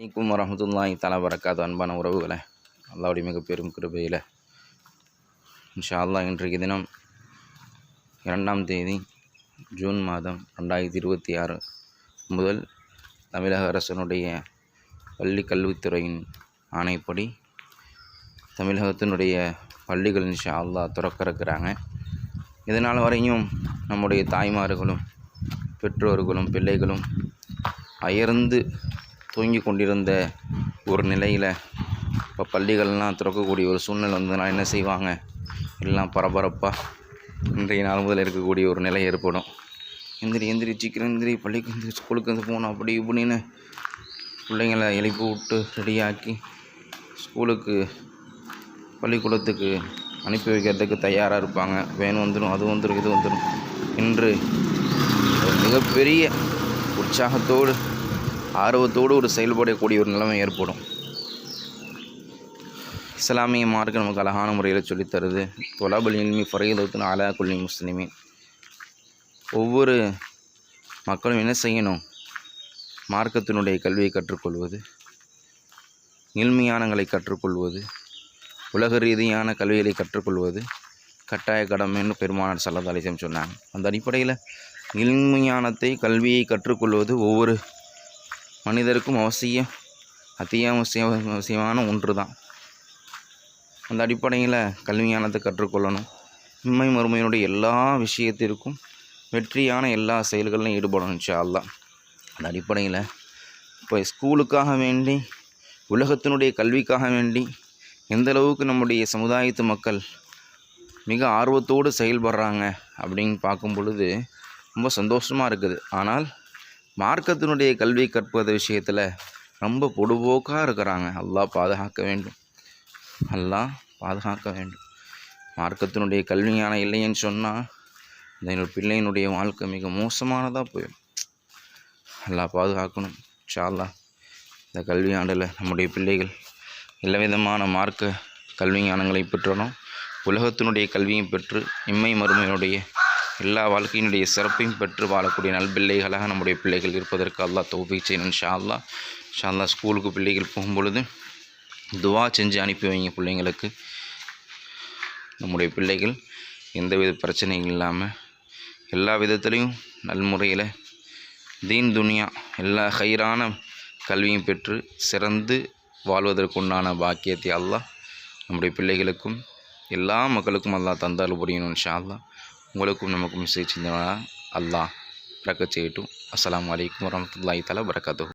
அலைக்கும் வரஹ்மத்துல்லாஹி தஆலா வரகாத்து. அன்பான உறவுகளை, அல்லாஹ்வுடைய மிக பெரும் கிருபையில் இன்ஷா அல்லாஹ் இன்றைக்கு தினம் 2ஆம் தேதி ஜூன் மாதம் 2026 முதல் தமிழக அரசனுடைய பள்ளி கல்வித்துறையின் ஆணைப்படி தமிழகத்தினுடைய பள்ளிகள் இன்ஷா அல்லாஹ் திறக்க இருக்கிறாங்க. இதனால் வரையும் நம்முடைய தாய்மார்களும் பெற்றோர்களும் பிள்ளைகளும் அயர்ந்து தூங்கி கொண்டிருந்த ஒரு நிலையில் இப்போ பள்ளிகள்லாம் திறக்கக்கூடிய ஒரு சூழ்நிலை வந்ததுனா என்ன செய்வாங்க, எல்லாம் பரபரப்பாக இன்றைய நாள் முதல் இருக்கக்கூடிய ஒரு நிலை ஏற்படும். எந்திரி சீக்கிரம் எந்திரி, பள்ளிக்கு ஸ்கூலுக்கு போகணும் அப்படி இப்படின்னு பிள்ளைங்களை எழுப்பி விட்டு ரெடியாக்கி ஸ்கூலுக்கு பள்ளிக்கூடத்துக்கு அனுப்பி வைக்கிறதுக்கு தயாராக இருப்பாங்க. வேன் வந்துடும், அது வந்துடும், இது வந்துடும் என்று ஒரு மிகப்பெரிய உற்சாகத்தோடு ஆர்வத்தோடு ஒரு செயல்படக்கூடிய ஒரு நிலைமை ஏற்படும். இஸ்லாமிய மார்க்கம் நமக்கு அழகான முறையில் சொல்லித்தருது. தொலாபுல் இல்மி ஃபரீதத்துன் அலா குல்லி முஸ்லிமின். ஒவ்வொரு மக்களும் என்ன செய்யணும்? மார்க்கத்தினுடைய கல்வியை கற்றுக்கொள்வது, இல்மியானங்களை கற்றுக்கொள்வது, உலக ரீதியான கல்விகளை கற்றுக்கொள்வது கட்டாய கடமைன்னு பெருமானார் ஸல்லல்லாஹு அலைஹி வஸல்லம் சொன்னாங்க. அந்த அடிப்படையில் இல்மியானத்தை கல்வியை கற்றுக்கொள்வது ஒவ்வொரு மனிதருக்கும் அத்தியாவசியமான ஒன்று தான். அந்த அடிப்படையில் கல்வியானத்தை கற்றுக்கொள்ளணும். இம்மை மறுமையினுடைய எல்லா விஷயத்திற்கும் வெற்றியான எல்லா செயல்களிலும் ஈடுபடணும் இன்ஷா அல்லாஹ். அந்த அடிப்படையில் இப்போ ஸ்கூலுக்காக வேண்டி, உலகத்தினுடைய கல்விக்காக வேண்டி எந்த அளவுக்கு நம்முடைய சமுதாயத்து மக்கள் மிக ஆர்வத்தோடு செயல்படுறாங்க அப்படின்னு பார்க்கும் பொழுது ரொம்ப சந்தோஷமாக இருக்குது. ஆனால் மார்க்கத்தினுடைய கல்வி கற்பது விஷயத்தில் ரொம்ப பொடுபோக்காக இருக்கிறாங்க. அல்லாஹ் பாதுகாக்க வேண்டும், அல்லாஹ் பாதுகாக்க வேண்டும். மார்க்கத்தினுடைய கல்வியான இல்லைன்னு சொன்னால் இந்த பிள்ளையினுடைய வாழ்க்கை மிக மோசமானதாக போயிடும். அல்லாஹ் பாதுகாக்கணும். இன்ஷா அல்லாஹ் இந்த கல்வியாண்டில் நம்முடைய பிள்ளைகள் எல்லா விதமான மார்க்க கல்விஞானங்களை பெற்றணும். உலகத்தினுடைய கல்வியும் பெற்று இம்மை மறுமையினுடைய எல்லா வாழ்க்கையினுடைய சிறப்பையும் பெற்று வாழக்கூடிய நல்பிள்ளைகளாக நம்முடைய பிள்ளைகள் இருப்பதற்கு அல்லாஹ் தௌஃபீக் செய்யணும் இன்ஷா அல்லாஹ். இன்ஷா அல்லாஹ் ஸ்கூலுக்கு பிள்ளைகள் போகும்பொழுது துவா செஞ்சு அனுப்பி வைங்க பிள்ளைங்களுக்கு. நம்முடைய பிள்ளைகள் எந்தவித பிரச்சனையும் இல்லாமல் எல்லா விதத்துலேயும் நல்முறையில் தீன் துனியா எல்லா ஹைரான கல்வியும் பெற்று சிறந்து வாழ்வதற்குண்டான பாக்கியத்தை அல்லாஹ் நம்முடைய பிள்ளைகளுக்கும் எல்லா மக்களுக்கும் அல்லாஹ் தந்தால் புரியணும் இன்ஷா அல்லாஹ். உங்களுக்கும் நமக்கும் செய்ய அல்லாஹ் பரக்கத் செய்யட்டும். அஸ்ஸலாமு அலைக்கும் வரஹ்மத்துல்லாஹி தஆலா வரகாத்துஹு.